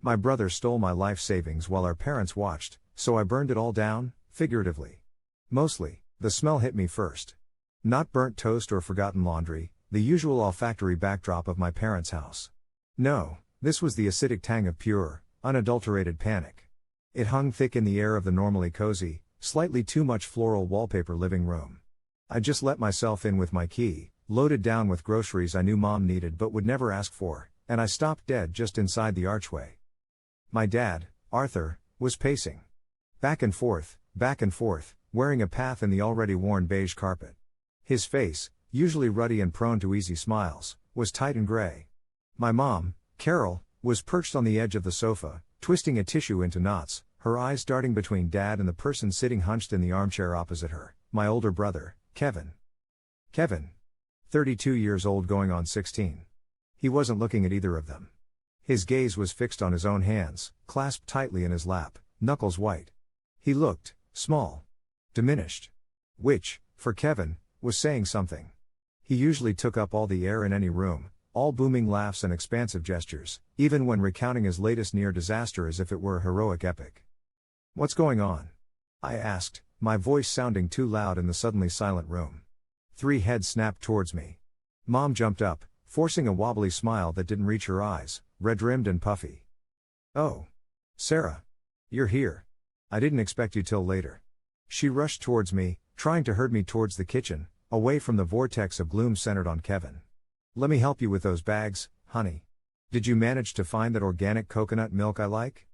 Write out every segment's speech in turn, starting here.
My brother stole my life savings while our parents watched, so I burned it all down, figuratively. Mostly, the smell hit me first. Not burnt toast or forgotten laundry, the usual olfactory backdrop of my parents' house. No, this was the acidic tang of pure, unadulterated panic. It hung thick in the air of the normally cozy, slightly too much floral wallpaper living room. I just let myself in with my key, loaded down with groceries I knew Mom needed but would never ask for, and I stopped dead just inside the archway. My dad, Arthur, was pacing back and forth, wearing a path in the already worn beige carpet. His face, usually ruddy and prone to easy smiles, was tight and gray. My mom, Carol, was perched on the edge of the sofa, twisting a tissue into knots, her eyes darting between Dad and the person sitting hunched in the armchair opposite her, my older brother, Kevin. Kevin. 32 years old going on 16. He wasn't looking at either of them. His gaze was fixed on his own hands, clasped tightly in his lap, knuckles white. He looked small, diminished. Which, for Kevin, was saying something. He usually took up all the air in any room, all booming laughs and expansive gestures, even when recounting his latest near disaster as if it were a heroic epic. "What's going on?" I asked, my voice sounding too loud in the suddenly silent room. 3 heads snapped towards me. Mom jumped up, forcing a wobbly smile that didn't reach her eyes, red-rimmed and puffy. "Oh. Sarah. You're here. I didn't expect you till later." She rushed towards me, trying to herd me towards the kitchen, away from the vortex of gloom centered on Kevin. "Let me help you with those bags, honey. Did you manage to find that organic coconut milk I like?"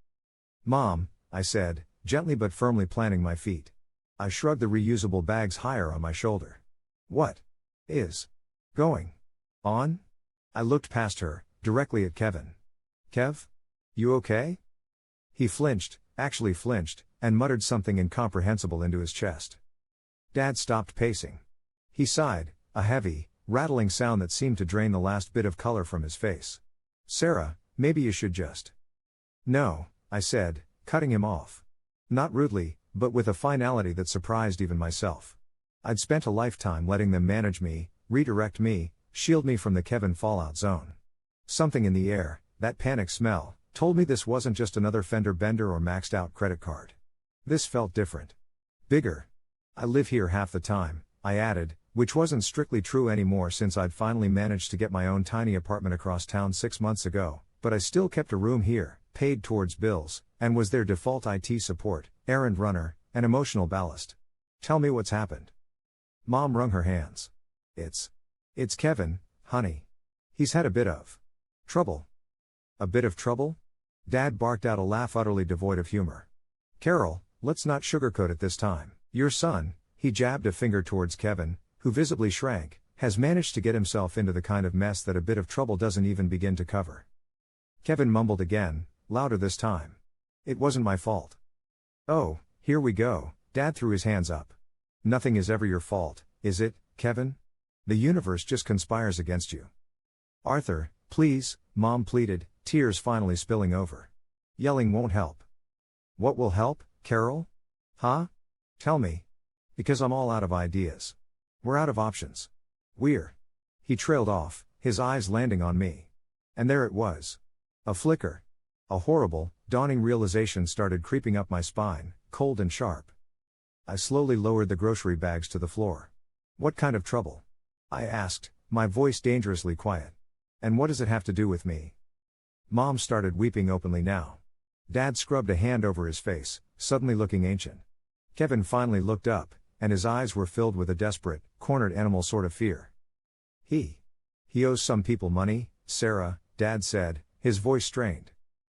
"Mom," I said, gently but firmly planting my feet. I shrugged the reusable bags higher on my shoulder. "What is going on?" I looked past her, directly at Kevin. "Kev? You okay?" He flinched, actually flinched, and muttered something incomprehensible into his chest. Dad stopped pacing. He sighed, a heavy, rattling sound that seemed to drain the last bit of color from his face. "Sarah, maybe you should just..." "No," I said, cutting him off. Not rudely, but with a finality that surprised even myself. I'd spent a lifetime letting them manage me, redirect me, shield me from the Kevin fallout zone. Something in the air, that panic smell, told me this wasn't just another fender bender or maxed out credit card. This felt different. Bigger. "I live here half the time," I added, which wasn't strictly true anymore since I'd finally managed to get my own tiny apartment across town 6 months ago, but I still kept a room here, paid towards bills, and was their default IT support, errand runner, and emotional ballast. "Tell me what's happened." Mom wrung her hands. It's Kevin, honey. He's had a bit of trouble." "A bit of trouble?" Dad barked out a laugh utterly devoid of humor. "Carol, let's not sugarcoat it this time. Your son," he jabbed a finger towards Kevin, who visibly shrank, "has managed to get himself into the kind of mess that a bit of trouble doesn't even begin to cover." Kevin mumbled again, louder this time. "It wasn't my fault." "Oh, here we go," Dad threw his hands up. "Nothing is ever your fault, is it, Kevin? The universe just conspires against you." "Arthur, please," Mom pleaded, tears finally spilling over. "Yelling won't help." "What will help, Carol? Huh? Tell me. Because I'm all out of ideas. We're out of options. We're..." He trailed off, his eyes landing on me. And there it was. A flicker. A horrible, dawning realization started creeping up my spine, cold and sharp. I slowly lowered the grocery bags to the floor. "What kind of trouble?" I asked, my voice dangerously quiet. "And what does it have to do with me?" Mom started weeping openly now. Dad scrubbed a hand over his face, suddenly looking ancient. Kevin finally looked up, and his eyes were filled with a desperate, cornered animal sort of fear. He owes some people money, Sarah," Dad said, his voice strained.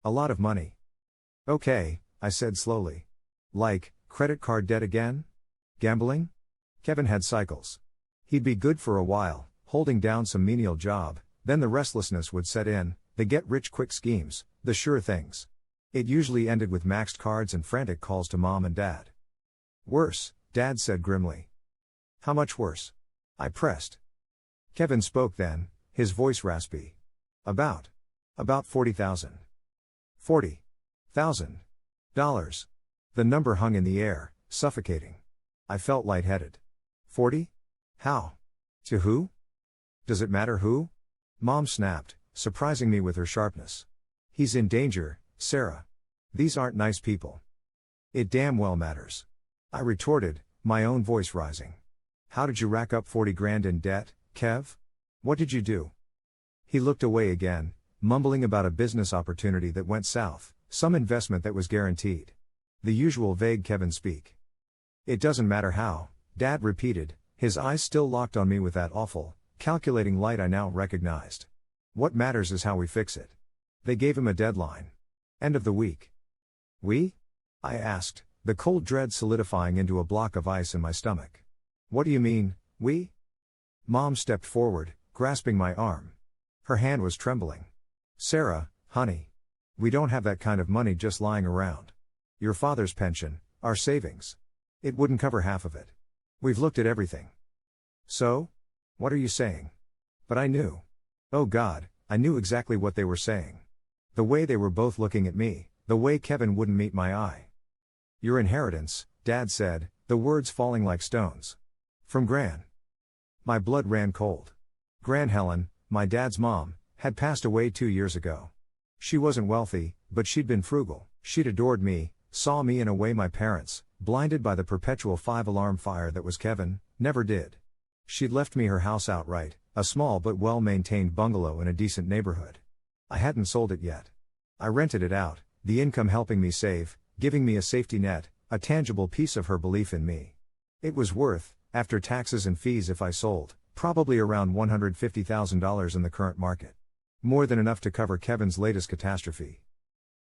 "A lot of money." "Okay," I said slowly. "Like, credit card debt again? Gambling?" Kevin had cycles. He'd be good for a while, holding down some menial job, then the restlessness would set in, the get-rich-quick schemes, the sure things. It usually ended with maxed cards and frantic calls to Mom and Dad. "Worse," Dad said grimly. "How much worse?" I pressed. Kevin spoke then, his voice raspy. About $40,000. $40,000. The number hung in the air, suffocating. I felt lightheaded. 40? How? To who? Does it matter who? Mom snapped, surprising me with her sharpness. "He's in danger," Sarah. These aren't nice people. It damn well matters. I retorted, my own voice rising. How did you rack up 40 grand in debt, Kev? What did you do? He looked away again, mumbling about a business opportunity that went south, some investment that was guaranteed. The usual vague Kevin speak. It doesn't matter how, Dad repeated, his eyes still locked on me with that awful, calculating light I now recognized. What matters is how we fix it. They gave him a deadline. End of the week. We? I asked, the cold dread solidifying into a block of ice in my stomach. What do you mean, we? Mom stepped forward, grasping my arm. Her hand was trembling. Sarah, honey. We don't have that kind of money just lying around. Your father's pension, our savings. It wouldn't cover half of it. We've looked at everything. So? What are you saying? But I knew. Oh God, I knew exactly what they were saying. The way they were both looking at me, the way Kevin wouldn't meet my eye. Your inheritance, Dad said, the words falling like stones. From Gran. My blood ran cold. Gran Helen, my dad's mom, had passed away 2 years ago. She wasn't wealthy, but she'd been frugal. She'd adored me, saw me in a way my parents, blinded by the perpetual 5-alarm fire that was Kevin, never did. She'd left me her house outright, a small but well-maintained bungalow in a decent neighborhood. I hadn't sold it yet. I rented it out, the income helping me save, giving me a safety net, a tangible piece of her belief in me. It was worth, after taxes and fees if I sold, probably around $150,000 in the current market. More than enough to cover Kevin's latest catastrophe.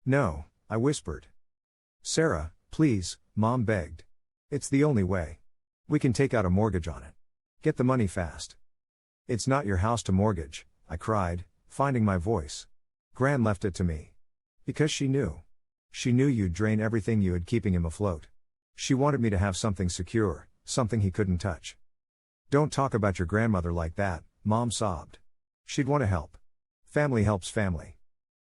No, I whispered. Sarah, please, Mom begged. It's the only way. We can take out a mortgage on it. Get the money fast. It's not your house to mortgage, I cried, finding my voice. Gran left it to me. Because she knew. She knew you'd drain everything you had keeping him afloat. She wanted me to have something secure, something he couldn't touch. Don't talk about your grandmother like that, Mom sobbed. She'd want to help. Family helps family.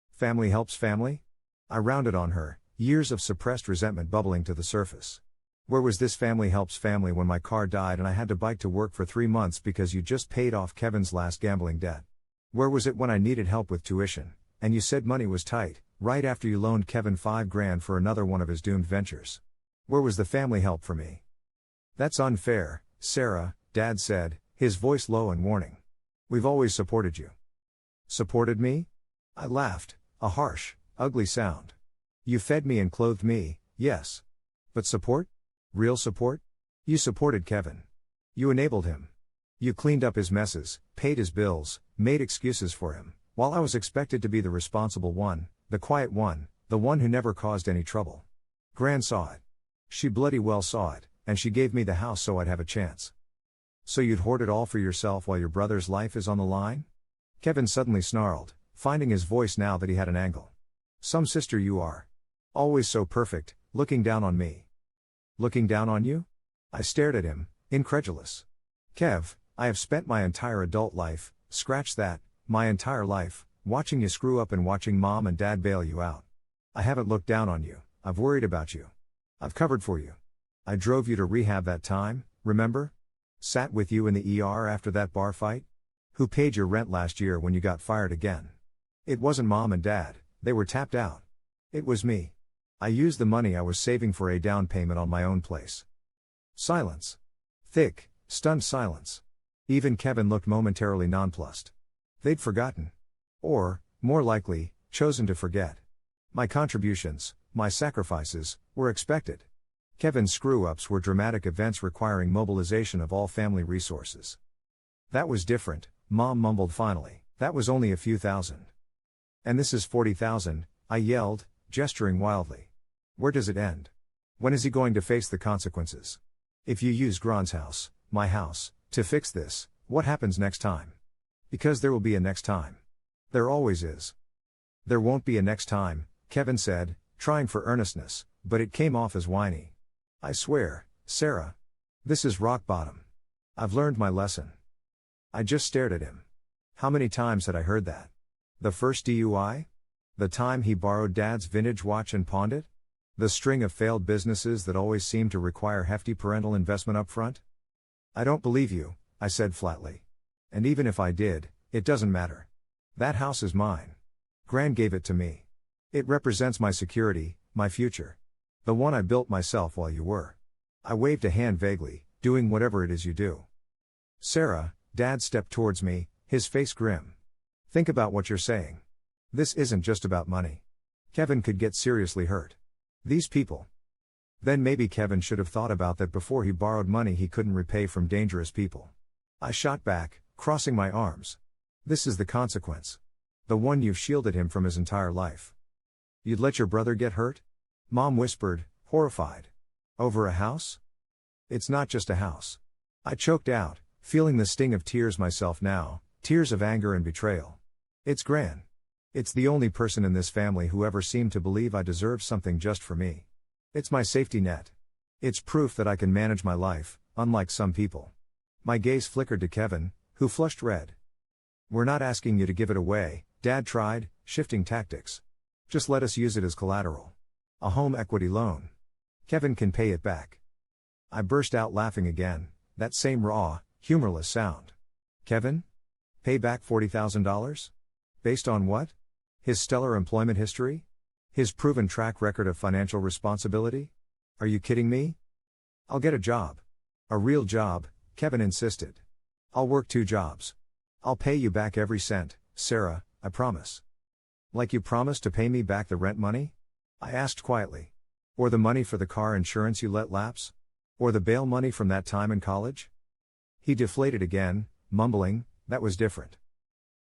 Family helps family? I rounded on her, years of suppressed resentment bubbling to the surface. Where was this family helps family when my car died and I had to bike to work for 3 months because you just paid off Kevin's last gambling debt? Where was it when I needed help with tuition, and you said money was tight, right after you loaned Kevin 5 grand for another one of his doomed ventures? Where was the family help for me? That's unfair, Sarah, Dad said, his voice low and warning. We've always supported you. Supported me? I laughed, a harsh, ugly sound. You fed me and clothed me, yes. But support? Real support? You supported Kevin. You enabled him. You cleaned up his messes, paid his bills, made excuses for him, while I was expected to be the responsible one, the quiet one, the one who never caused any trouble. Gran saw it. She bloody well saw it, and she gave me the house so I'd have a chance. So you'd hoard it all for yourself while your brother's life is on the line? Kevin suddenly snarled, finding his voice now that he had an angle. Some sister you are. Always so perfect, looking down on me. Looking down on you? I stared at him, incredulous. Kev, I have spent my entire adult life, scratch that, my entire life, watching you screw up and watching Mom and Dad bail you out. I haven't looked down on you, I've worried about you. I've covered for you. I drove you to rehab that time, remember? Sat with you in the ER after that bar fight? Who paid your rent last year when you got fired again? It wasn't Mom and Dad, they were tapped out. It was me. I used the money I was saving for a down payment on my own place. Silence. Thick, stunned silence. Even Kevin looked momentarily nonplussed. They'd forgotten. Or, more likely, chosen to forget. My contributions, my sacrifices, were expected. Kevin's screw-ups were dramatic events requiring mobilization of all family resources. That was different, Mom mumbled finally. That was only a few thousand. And this is 40,000, I yelled, gesturing wildly. Where does it end? When is he going to face the consequences? If you use Gran's house, my house, to fix this, what happens next time? Because there will be a next time. There always is. There won't be a next time, Kevin said, trying for earnestness, but it came off as whiny. I swear, Sarah. This is rock bottom. I've learned my lesson. I just stared at him. How many times had I heard that? The first DUI? The time he borrowed Dad's vintage watch and pawned it? The string of failed businesses that always seemed to require hefty parental investment up front? I don't believe you, I said flatly. And even if I did, it doesn't matter. That house is mine. Gran gave it to me. It represents my security, my future. The one I built myself while you were. I waved a hand vaguely, doing whatever it is you do. Sarah, Dad stepped towards me, his face grim. Think about what you're saying. This isn't just about money. Kevin could get seriously hurt. These people. Then maybe Kevin should have thought about that before he borrowed money he couldn't repay from dangerous people. I shot back, crossing my arms. This is the consequence. The one you've shielded him from his entire life. You'd let your brother get hurt? Mom whispered, horrified. Over a house? It's not just a house. I choked out, feeling the sting of tears myself now, tears of anger and betrayal. It's Gran. It's the only person in this family who ever seemed to believe I deserved something just for me. It's my safety net. It's proof that I can manage my life, unlike some people. My gaze flickered to Kevin, who flushed red. We're not asking you to give it away, Dad tried, shifting tactics. Just let us use it as collateral. A home equity loan. Kevin can pay it back. I burst out laughing again, that same raw, humorless sound. Kevin? Pay back $40,000? Based on what? His stellar employment history? His proven track record of financial responsibility? Are you kidding me? I'll get a job. A real job, Kevin insisted. I'll work 2 jobs. I'll pay you back every cent, Sarah, I promise. Like you promised to pay me back the rent money? I asked quietly. Or the money for the car insurance you let lapse? Or the bail money from that time in college? He deflated again, mumbling, that was different.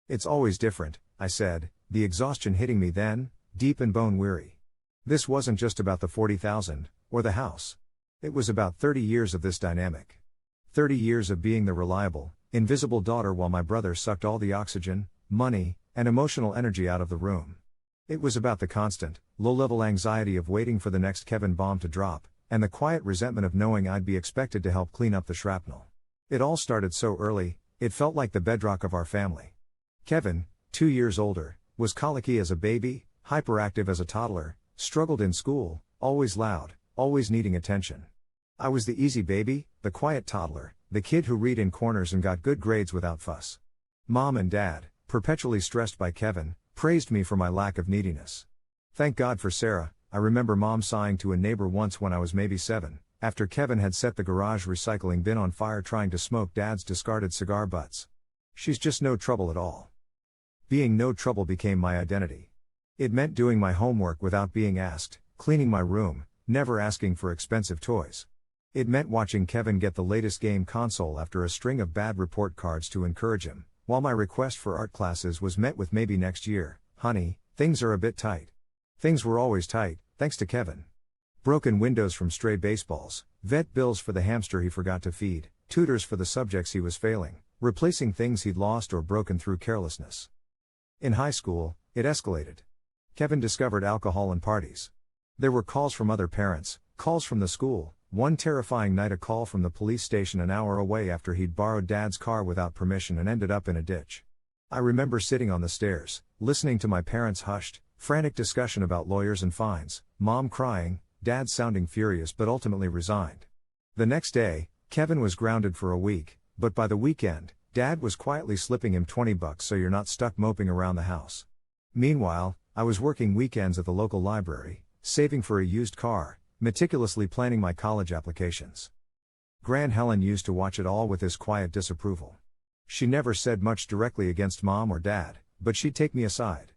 It's always different, I said, the exhaustion hitting me then, deep and bone weary. This wasn't just about the $40,000, or the house. It was about 30 years of this dynamic. 30 years of being the reliable, invisible daughter while my brother sucked all the oxygen, money, and emotional energy out of the room. It was about the constant, low-level anxiety of waiting for the next Kevin bomb to drop, and the quiet resentment of knowing I'd be expected to help clean up the shrapnel. It all started so early, it felt like the bedrock of our family. Kevin, 2 years older, was colicky as a baby, hyperactive as a toddler, struggled in school, always loud, always needing attention. I was the easy baby, the quiet toddler, the kid who read in corners and got good grades without fuss. Mom and Dad, perpetually stressed by Kevin, praised me for my lack of neediness. Thank God for Sarah, I remember Mom sighing to a neighbor once when I was maybe 7, after Kevin had set the garage recycling bin on fire trying to smoke Dad's discarded cigar butts. She's just no trouble at all. Being no trouble became my identity. It meant doing my homework without being asked, cleaning my room, never asking for expensive toys. It meant watching Kevin get the latest game console after a string of bad report cards to encourage him, while my request for art classes was met with maybe next year, honey, things are a bit tight. Things were always tight, thanks to Kevin. Broken windows from stray baseballs, vet bills for the hamster he forgot to feed, tutors for the subjects he was failing, replacing things he'd lost or broken through carelessness. In high school, it escalated. Kevin discovered alcohol and parties. There were calls from other parents, calls from the school, one terrifying night a call from the police station an hour away after he'd borrowed Dad's car without permission and ended up in a ditch. I remember sitting on the stairs, listening to my parents' hushed, frantic discussion about lawyers and fines, Mom crying, Dad sounding furious but ultimately resigned. The next day, Kevin was grounded for a week, but by the weekend, Dad was quietly slipping him $20 so you're not stuck moping around the house. Meanwhile, I was working weekends at the local library, saving for a used car, meticulously planning my college applications. Gran Helen used to watch it all with this quiet disapproval. She never said much directly against Mom or Dad, but she'd take me aside.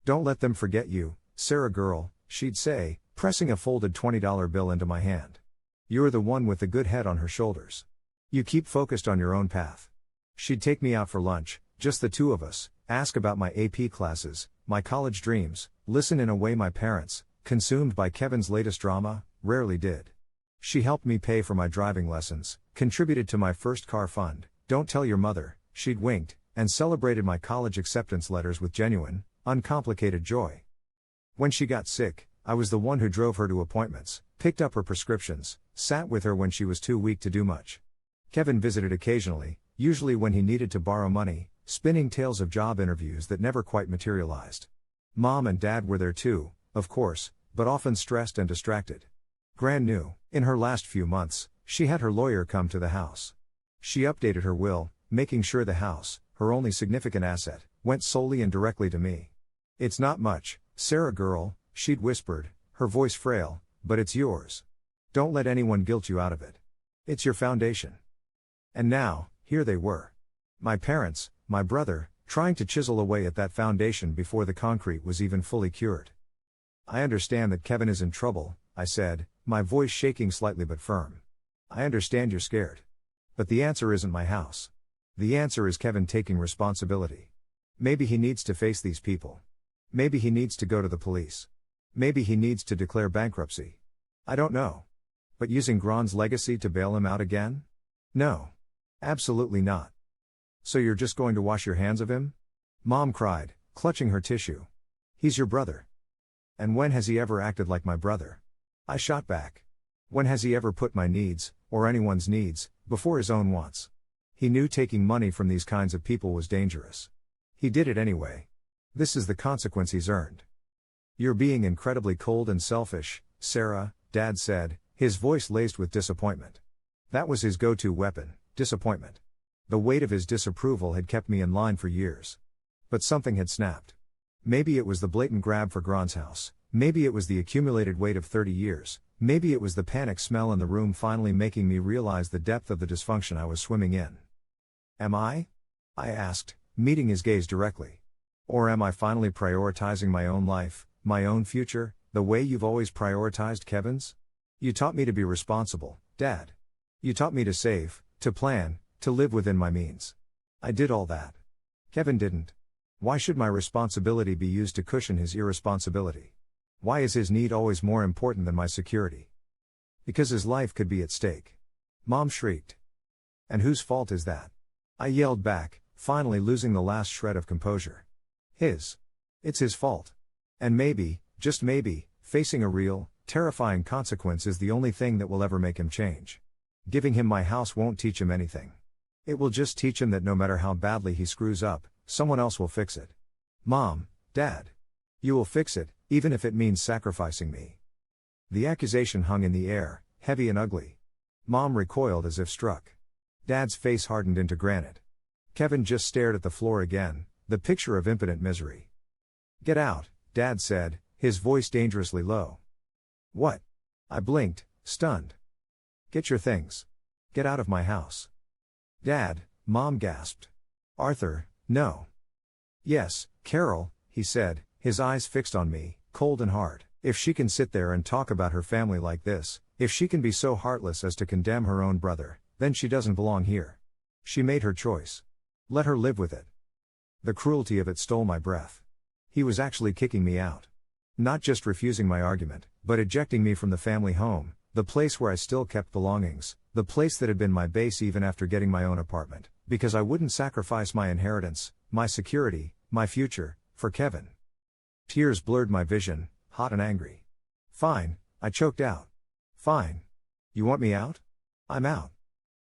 Don't let them forget you, Sarah girl, she'd say, pressing a folded $20 bill into my hand. You're the one with the good head on her shoulders. You keep focused on your own path. She'd take me out for lunch, just the 2 of us, ask about my AP classes, my college dreams, listen in a way my parents, consumed by Kevin's latest drama, rarely did. She helped me pay for my driving lessons, contributed to my first car fund, don't tell your mother, she'd winked, and celebrated my college acceptance letters with genuine, uncomplicated joy. When she got sick, I was the one who drove her to appointments, picked up her prescriptions, sat with her when she was too weak to do much. Kevin visited occasionally, usually when he needed to borrow money, spinning tales of job interviews that never quite materialized. Mom and Dad were there too, of course, but often stressed and distracted. Gran knew, in her last few months, she had her lawyer come to the house. She updated her will, making sure the house, her only significant asset, went solely and directly to me. It's not much, Sarah girl, she'd whispered, her voice frail, but it's yours. Don't let anyone guilt you out of it. It's your foundation. And now, here they were. My parents, my brother, trying to chisel away at that foundation before the concrete was even fully cured. I understand that Kevin is in trouble, I said, my voice shaking slightly but firm. I understand you're scared. But the answer isn't my house. The answer is Kevin taking responsibility. Maybe he needs to face these people. Maybe he needs to go to the police. Maybe he needs to declare bankruptcy. I don't know. But using Gron's legacy to bail him out again? No. Absolutely not. So you're just going to wash your hands of him? Mom cried, clutching her tissue. He's your brother. And when has he ever acted like my brother? I shot back. When has he ever put my needs, or anyone's needs, before his own wants? He knew taking money from these kinds of people was dangerous. He did it anyway. This is the consequence he's earned. You're being incredibly cold and selfish, Sarah, Dad said, his voice laced with disappointment. That was his go-to weapon, disappointment. The weight of his disapproval had kept me in line for years. But something had snapped. Maybe it was the blatant grab for Gron's house, maybe it was the accumulated weight of 30 years, maybe it was the panic smell in the room finally making me realize the depth of the dysfunction I was swimming in. Am I? I asked, meeting his gaze directly. Or am I finally prioritizing my own life, my own future, the way you've always prioritized Kevin's? You taught me to be responsible, Dad. You taught me to save, to plan, to live within my means. I did all that. Kevin didn't. Why should my responsibility be used to cushion his irresponsibility? Why is his need always more important than my security? Because his life could be at stake. Mom shrieked. And whose fault is that? I yelled back, finally losing the last shred of composure. His. It's his fault. And maybe, just maybe, facing a real, terrifying consequence is the only thing that will ever make him change. Giving him my house won't teach him anything. It will just teach him that no matter how badly he screws up, someone else will fix it. Mom, Dad. You will fix it, even if it means sacrificing me. The accusation hung in the air, heavy and ugly. Mom recoiled as if struck. Dad's face hardened into granite. Kevin just stared at the floor again, the picture of impotent misery. Get out, Dad said, his voice dangerously low. What? I blinked, stunned. Get your things. Get out of my house. Dad, Mom gasped. Arthur, no. Yes, Carol, he said, his eyes fixed on me, cold and hard. If she can sit there and talk about her family like this, if she can be so heartless as to condemn her own brother, then she doesn't belong here. She made her choice. Let her live with it. The cruelty of it stole my breath. He was actually kicking me out. Not just refusing my argument, but ejecting me from the family home, the place where I still kept belongings, the place that had been my base even after getting my own apartment, because I wouldn't sacrifice my inheritance, my security, my future, for Kevin. Tears blurred my vision, hot and angry. Fine, I choked out. Fine. You want me out? I'm out.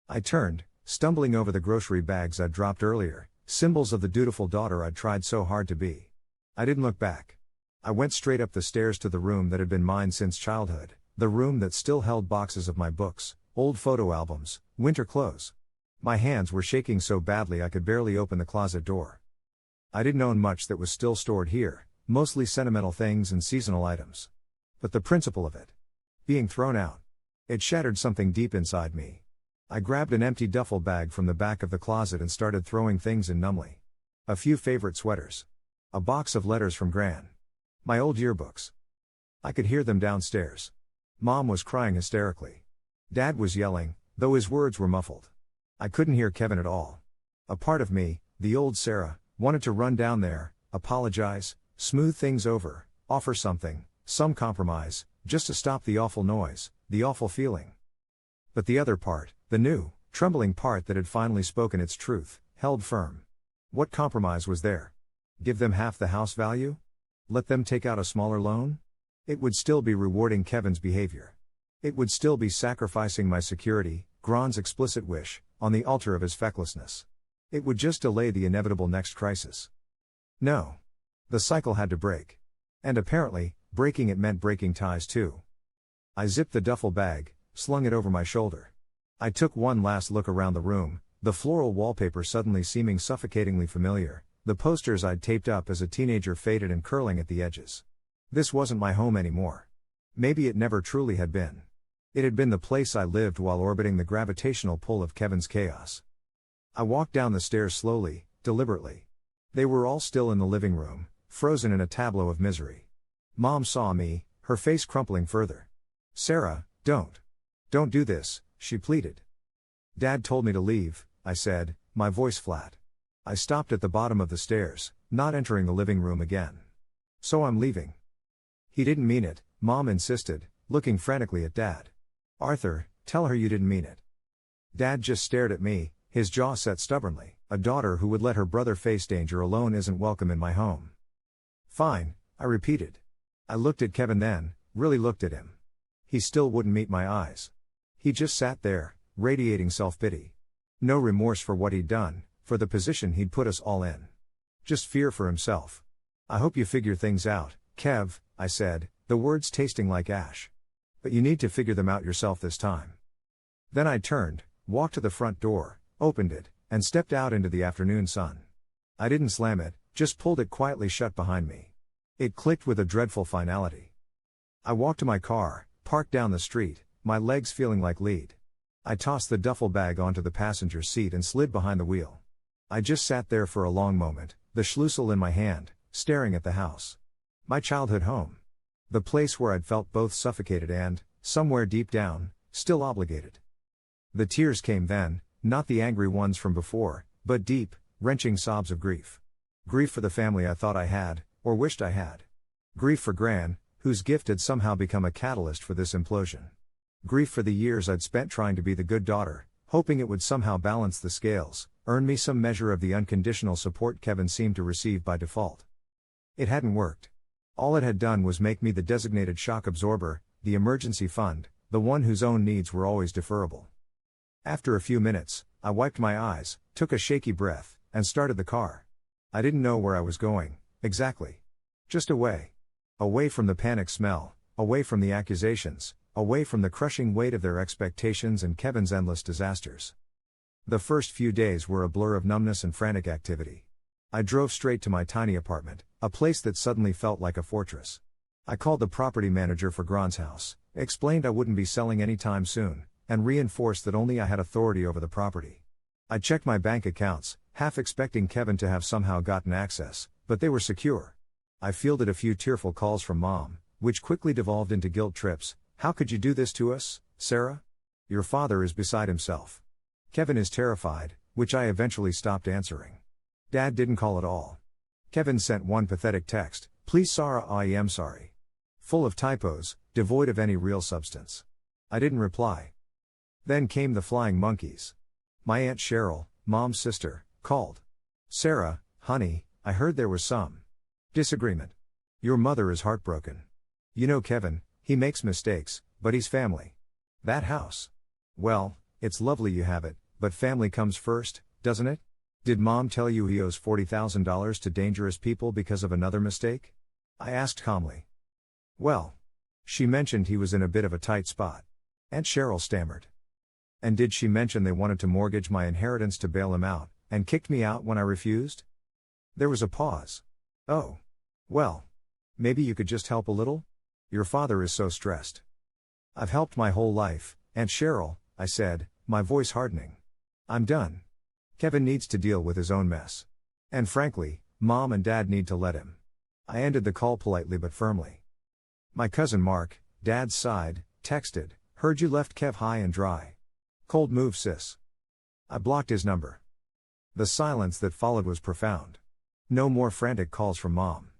I turned, stumbling over the grocery bags I'd dropped earlier, symbols of the dutiful daughter I'd tried so hard to be. I didn't look back. I went straight up the stairs to the room that had been mine since childhood, the room that still held boxes of my books, old photo albums, winter clothes. My hands were shaking so badly I could barely open the closet door. I didn't own much that was still stored here, mostly sentimental things and seasonal items. But the principle of it, being thrown out, it shattered something deep inside me. I grabbed an empty duffel bag from the back of the closet and started throwing things in numbly. A few favorite sweaters. A box of letters from Gran. My old yearbooks. I could hear them downstairs. Mom was crying hysterically. Dad was yelling, though his words were muffled. I couldn't hear Kevin at all. A part of me, the old Sarah, wanted to run down there, apologize, smooth things over, offer something, some compromise, just to stop the awful noise, the awful feeling. But the other part, the new, trembling part that had finally spoken its truth, held firm. What compromise was there? Give them half the house value? Let them take out a smaller loan? It would still be rewarding Kevin's behavior. It would still be sacrificing my security, Gron's explicit wish, on the altar of his fecklessness. It would just delay the inevitable next crisis. No. The cycle had to break. And apparently, breaking it meant breaking ties too. I zipped the duffel bag, slung it over my shoulder. I took one last look around the room, the floral wallpaper suddenly seeming suffocatingly familiar, the posters I'd taped up as a teenager faded and curling at the edges. This wasn't my home anymore. Maybe it never truly had been. It had been the place I lived while orbiting the gravitational pull of Kevin's chaos. I walked down the stairs slowly, deliberately. They were all still in the living room, frozen in a tableau of misery. Mom saw me, her face crumpling further. "Sarah, don't do this," she pleaded. "Dad told me to leave," I said, my voice flat. I stopped at the bottom of the stairs, not entering the living room again. "So I'm leaving." "He didn't mean it," Mom insisted, looking frantically at Dad. "Arthur, tell her you didn't mean it." Dad just stared at me, his jaw set stubbornly. A daughter who would let her brother face danger alone isn't welcome in my home. "Fine," I repeated. I looked at Kevin then, really looked at him. He still wouldn't meet my eyes. He just sat there, radiating self-pity. No remorse for what he'd done, for the position he'd put us all in. Just fear for himself. "I hope you figure things out, Kev," I said, the words tasting like ash. "But you need to figure them out yourself this time." Then I turned, walked to the front door, opened it, and stepped out into the afternoon sun. I didn't slam it, just pulled it quietly shut behind me. It clicked with a dreadful finality. I walked to my car, parked down the street, my legs feeling like lead. I tossed the duffel bag onto the passenger seat and slid behind the wheel. I just sat there for a long moment, the schlüssel in my hand, staring at the house. My childhood home. The place where I'd felt both suffocated and, somewhere deep down, still obligated. The tears came then, not the angry ones from before, but deep, wrenching sobs of grief. Grief for the family I thought I had, or wished I had. Grief for Gran, whose gift had somehow become a catalyst for this implosion. Grief for the years I'd spent trying to be the good daughter, hoping it would somehow balance the scales, earn me some measure of the unconditional support Kevin seemed to receive by default. It hadn't worked. All it had done was make me the designated shock absorber, the emergency fund, the one whose own needs were always deferrable. After a few minutes, I wiped my eyes, took a shaky breath, and started the car. I didn't know where I was going, exactly. Just away. Away from the panic smell, away from the accusations, away from the crushing weight of their expectations and Kevin's endless disasters. The first few days were a blur of numbness and frantic activity. I drove straight to my tiny apartment, a place that suddenly felt like a fortress. I called the property manager for Gran's house, explained I wouldn't be selling anytime soon, and reinforced that only I had authority over the property. I checked my bank accounts, half expecting Kevin to have somehow gotten access, but they were secure. I fielded a few tearful calls from Mom, which quickly devolved into guilt trips. "How could you do this to us, Sarah? Your father is beside himself. Kevin is terrified," which I eventually stopped answering. Dad didn't call at all. Kevin sent one pathetic text, "Please Sarah, I am sorry." Full of typos, devoid of any real substance. I didn't reply. Then came the flying monkeys. My Aunt Cheryl, Mom's sister, called. "Sarah, honey, I heard there was some disagreement. Your mother is heartbroken. You know Kevin, he makes mistakes, but he's family. That house. Well, it's lovely you have it, but family comes first, doesn't it? Did Mom tell you he owes $40,000 to dangerous people because of another mistake?" I asked calmly. "Well, she mentioned he was in a bit of a tight spot." Aunt Cheryl stammered. "And did she mention they wanted to mortgage my inheritance to bail him out, and kicked me out when I refused?" There was a pause. "Oh. Well. Maybe you could just help a little? Your father is so stressed." "I've helped my whole life, Aunt Cheryl," I said, my voice hardening. "I'm done. Kevin needs to deal with his own mess. And frankly, Mom and Dad need to let him." I ended the call politely but firmly. My cousin Mark, Dad's side, texted, "Heard you left Kev high and dry. Cold move, sis." I blocked his number. The silence that followed was profound. No more frantic calls from Mom.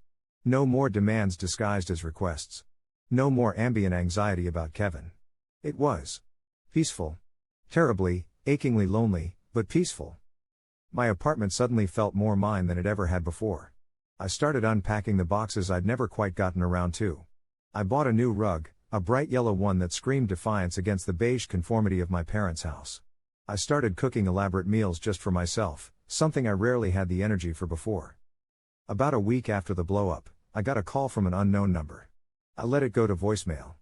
No more demands disguised as requests. No more ambient anxiety about Kevin. It was peaceful. Terribly, achingly lonely, but peaceful. My apartment suddenly felt more mine than it ever had before. I started unpacking the boxes I'd never quite gotten around to. I bought a new rug, a bright yellow one that screamed defiance against the beige conformity of my parents' house. I started cooking elaborate meals just for myself, something I rarely had the energy for before. About a week after the blow-up, I got a call from an unknown number. I let it go to voicemail.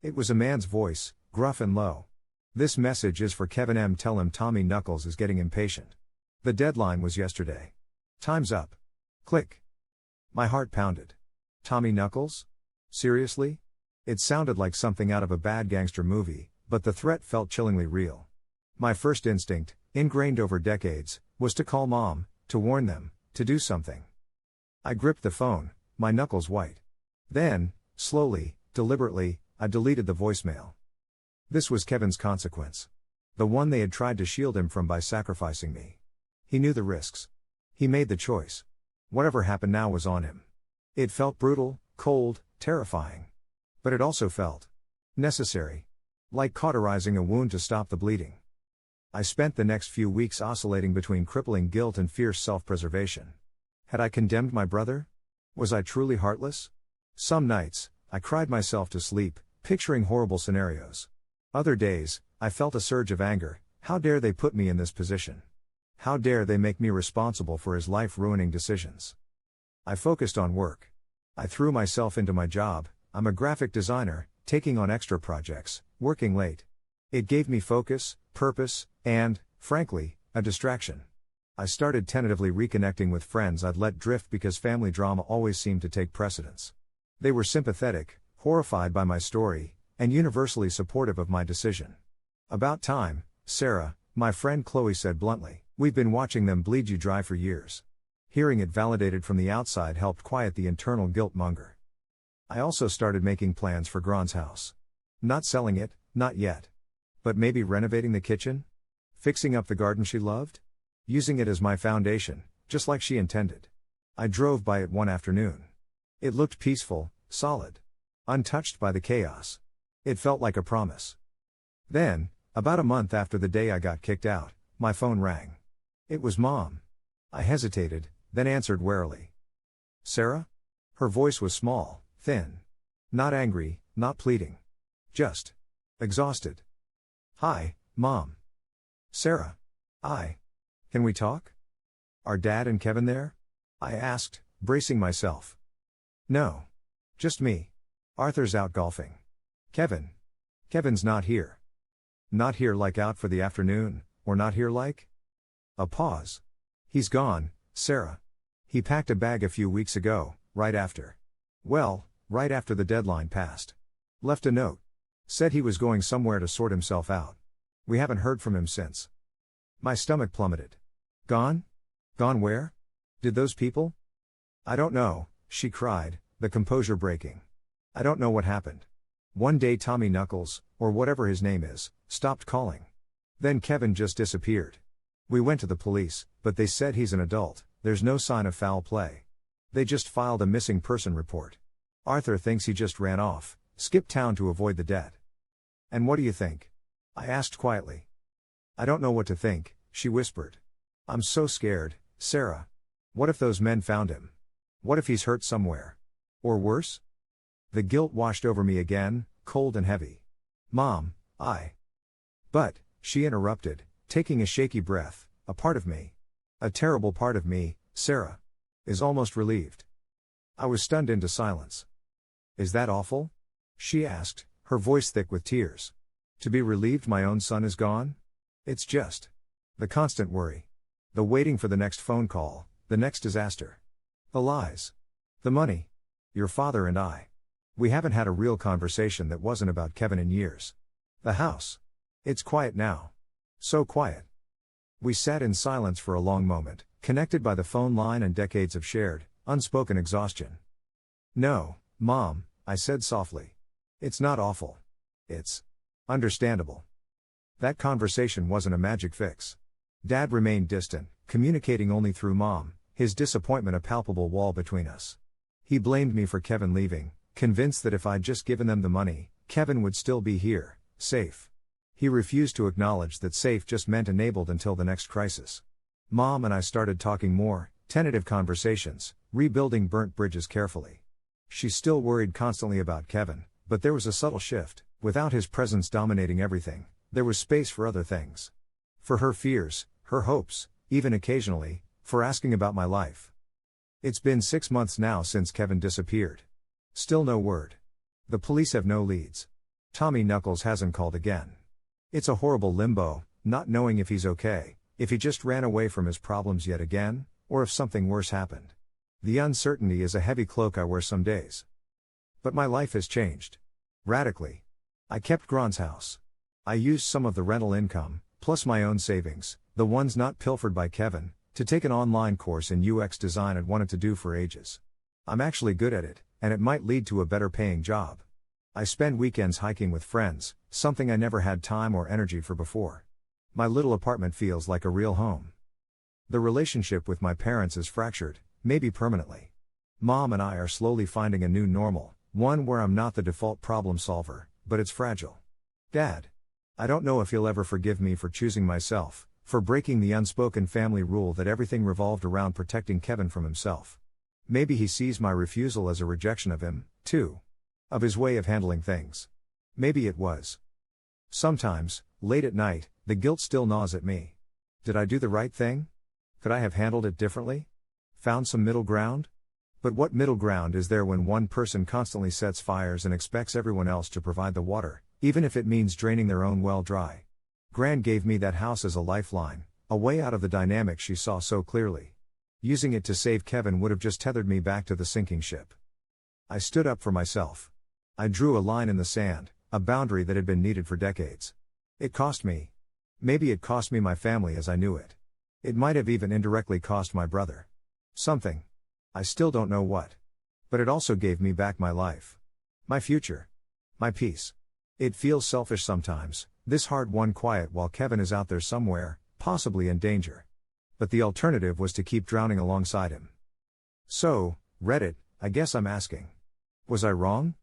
It was a man's voice, gruff and low. "This message is for Kevin M. Tell him Tommy Knuckles is getting impatient. The deadline was yesterday. Time's up." Click. My heart pounded. Tommy Knuckles? Seriously? It sounded like something out of a bad gangster movie, but the threat felt chillingly real. My first instinct, ingrained over decades, was to call Mom, to warn them, to do something. I gripped the phone, my knuckles white. Then, slowly, deliberately, I deleted the voicemail. This was Kevin's consequence. The one they had tried to shield him from by sacrificing me. He knew the risks. He made the choice. Whatever happened now was on him. It felt brutal, cold, terrifying. But it also felt necessary. Like cauterizing a wound to stop the bleeding. I spent the next few weeks oscillating between crippling guilt and fierce self-preservation. Had I condemned my brother? Was I truly heartless? Some nights, I cried myself to sleep, picturing horrible scenarios. Other days, I felt a surge of anger. How dare they put me in this position? How dare they make me responsible for his life-ruining decisions? I focused on work. I threw myself into my job. I'm a graphic designer, taking on extra projects, working late. It gave me focus, purpose, and, frankly, a distraction. I started tentatively reconnecting with friends I'd let drift because family drama always seemed to take precedence. They were sympathetic, horrified by my story, and universally supportive of my decision. About time, Sarah, my friend Chloe said bluntly, "We've been watching them bleed you dry for years." Hearing it validated from the outside helped quiet the internal guilt monger. I also started making plans for Gron's house. Not selling it, not yet. But maybe renovating the kitchen? Fixing up the garden she loved? Using it as my foundation, just like she intended. I drove by it one afternoon. It looked peaceful, solid. Untouched by the chaos. It felt like a promise. Then, about a month after the day I got kicked out, my phone rang. It was Mom. I hesitated, then answered warily. "Sarah?" Her voice was small, thin. Not angry, not pleading. Just exhausted. "Hi, Mom." "Sarah. Can we talk? Are Dad and Kevin there?" I asked, bracing myself. "No. Just me. Arthur's out golfing. Kevin's not here." "Not here like out for the afternoon, or not here like?" A pause. "He's gone, Sarah. He packed a bag a few weeks ago, right after the deadline passed. Left a note. Said he was going somewhere to sort himself out. We haven't heard from him since." My stomach plummeted. "Gone? Gone where? Did those people?" "I don't know," she cried, the composure breaking. "I don't know what happened. One day Tommy Knuckles, or whatever his name is, stopped calling. Then Kevin just disappeared. We went to the police, but they said he's an adult, there's no sign of foul play. They just filed a missing person report. Arthur thinks he just ran off, skipped town to avoid the debt." "And what do you think?" I asked quietly. "I don't know what to think," she whispered. "I'm so scared, Sarah. What if those men found him? What if he's hurt somewhere? Or worse?" The guilt washed over me again, cold and heavy. "Mom, But," she interrupted, taking a shaky breath, "a part of me. A terrible part of me, Sarah. Is almost relieved." I was stunned into silence. "Is that awful?" she asked, her voice thick with tears. "To be relieved my own son is gone? It's just the constant worry. The waiting for the next phone call, the next disaster. The lies. The money. Your father and I. We haven't had a real conversation that wasn't about Kevin in years. The house. It's quiet now. So quiet." We sat in silence for a long moment, connected by the phone line and decades of shared, unspoken exhaustion. "No, Mom," I said softly. "It's not awful. It's understandable." That conversation wasn't a magic fix. Dad remained distant, communicating only through Mom, his disappointment a palpable wall between us. He blamed me for Kevin leaving, convinced that if I'd just given them the money, Kevin would still be here, safe. He refused to acknowledge that safe just meant enabled until the next crisis. Mom and I started talking more, tentative conversations, rebuilding burnt bridges carefully. She still worried constantly about Kevin, but there was a subtle shift. Without his presence dominating everything, there was space for other things. For her fears, her hopes, even occasionally, for asking about my life. It's been 6 months now since Kevin disappeared. Still no word. The police have no leads. Tommy Knuckles hasn't called again. It's a horrible limbo, not knowing if he's okay, if he just ran away from his problems yet again, or if something worse happened. The uncertainty is a heavy cloak I wear some days. But my life has changed. Radically. I kept Grant's house. I used some of the rental income, plus my own savings, the ones not pilfered by Kevin, to take an online course in UX design I'd wanted to do for ages. I'm actually good at it, and it might lead to a better paying job. I spend weekends hiking with friends, something I never had time or energy for before. My little apartment feels like a real home. The relationship with my parents is fractured, maybe permanently. Mom and I are slowly finding a new normal, one where I'm not the default problem solver, but it's fragile. Dad. I don't know if he'll ever forgive me for choosing myself, for breaking the unspoken family rule that everything revolved around protecting Kevin from himself. Maybe he sees my refusal as a rejection of him, too. Of his way of handling things. Maybe it was. Sometimes, late at night, the guilt still gnaws at me. Did I do the right thing? Could I have handled it differently? Found some middle ground? But what middle ground is there when one person constantly sets fires and expects everyone else to provide the water, even if it means draining their own well dry? Gran gave me that house as a lifeline, a way out of the dynamic she saw so clearly. Using it to save Kevin would have just tethered me back to the sinking ship. I stood up for myself. I drew a line in the sand, a boundary that had been needed for decades. It cost me. Maybe it cost me my family as I knew it. It might have even indirectly cost my brother. Something. I still don't know what. But it also gave me back my life. My future. My peace. It feels selfish sometimes, this hard-won quiet while Kevin is out there somewhere, possibly in danger. But the alternative was to keep drowning alongside him. So, Reddit, I guess I'm asking. Was I wrong?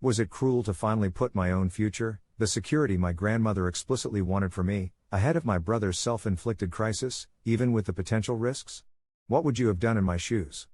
Was it cruel to finally put my own future, the security my grandmother explicitly wanted for me, ahead of my brother's self-inflicted crisis, even with the potential risks? What would you have done in my shoes?